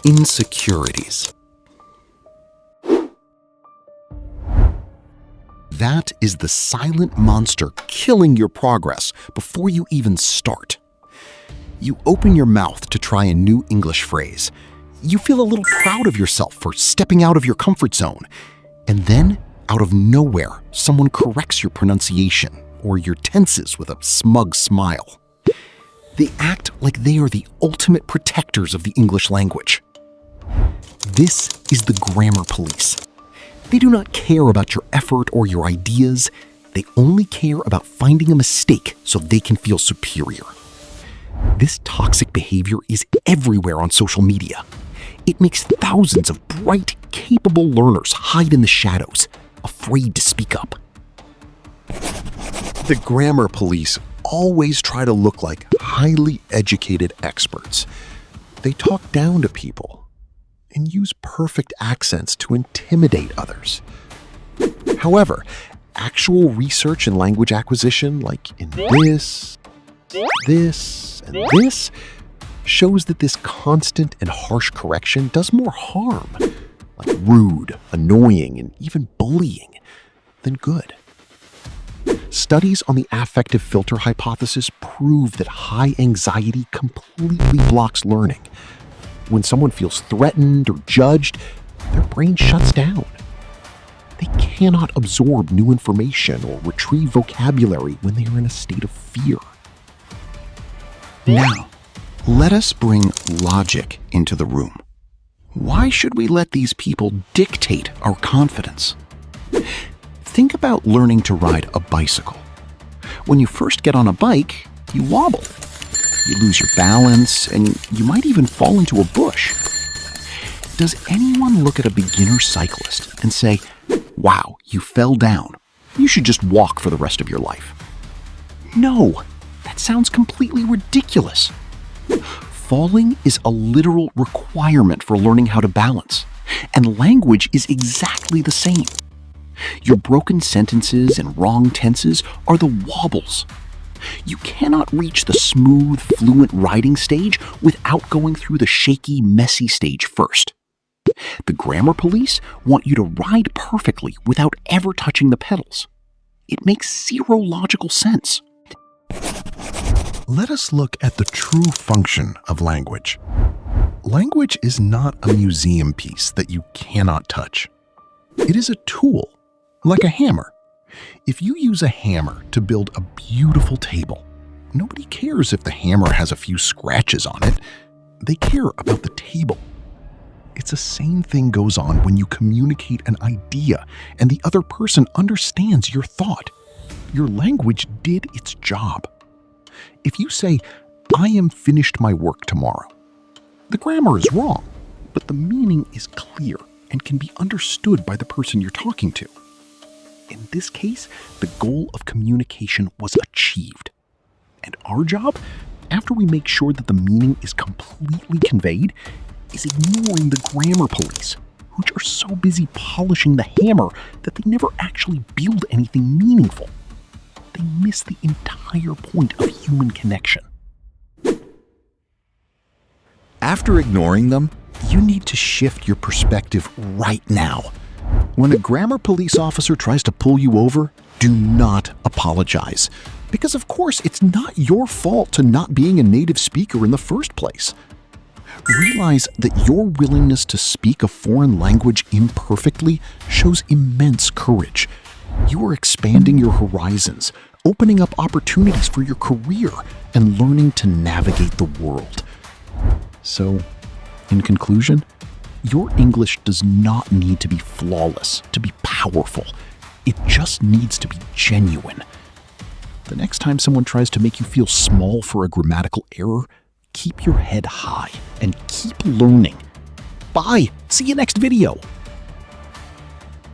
insecurities. That is the silent monster killing your progress before you even start. You open your mouth to try a new English phrase. You feel a little proud of yourself for stepping out of your comfort zone. And then, out of nowhere, someone corrects your pronunciation or your tenses with a smug smile. They act like they are the ultimate protectors of the English language. This is the grammar police. They do not care about your effort or your ideas. They only care about finding a mistake so they can feel superior. This toxic behavior is everywhere on social media. It makes thousands of bright, capable learners hide in the shadows, afraid to speak up. The grammar police always try to look like highly educated experts. They talk down to people and use perfect accents to intimidate others. However, actual research in language acquisition, like in this, and this, shows that this constant and harsh correction does more harm, like rude, annoying, and even bullying, than good. Studies on the affective filter hypothesis prove that high anxiety completely blocks learning. When someone feels threatened or judged, their brain shuts down. They cannot absorb new information or retrieve vocabulary when they are in a state of fear. Now, let us bring logic into the room. Why should we let these people dictate our confidence? Think about learning to ride a bicycle. When you first get on a bike, you wobble. You lose your balance, and you might even fall into a bush. Does anyone look at a beginner cyclist and say, "Wow, you fell down. You should just walk for the rest of your life"? No, that sounds completely ridiculous. Falling is a literal requirement for learning how to balance, and language is exactly the same. Your broken sentences and wrong tenses are the wobbles. You cannot reach the smooth, fluent riding stage without going through the shaky, messy stage first. The grammar police want you to ride perfectly without ever touching the pedals. It makes zero logical sense. Let us look at the true function of language. Language is not a museum piece that you cannot touch. It is a tool, like a hammer. If you use a hammer to build a beautiful table, nobody cares if the hammer has a few scratches on it. They care about the table. It's the same thing goes on when you communicate an idea and the other person understands your thought. Your language did its job. If you say, "I am finished my work tomorrow," the grammar is wrong, but the meaning is clear and can be understood by the person you're talking to. In this case, the goal of communication was achieved. And our job, after we make sure that the meaning is completely conveyed, is ignoring the grammar police, who are so busy polishing the hammer that they never actually build anything meaningful. They miss the entire point of human connection. After ignoring them, you need to shift your perspective right now. When a grammar police officer tries to pull you over, do not apologize. Because of course, it's not your fault to not being a native speaker in the first place. Realize that your willingness to speak a foreign language imperfectly shows immense courage. You are expanding your horizons, opening up opportunities for your career, and learning to navigate the world. So, in conclusion, your English does not need to be flawless to be powerful. It just needs to be genuine. The next time someone tries to make you feel small for a grammatical error, keep your head high and keep learning. Bye! See you next video!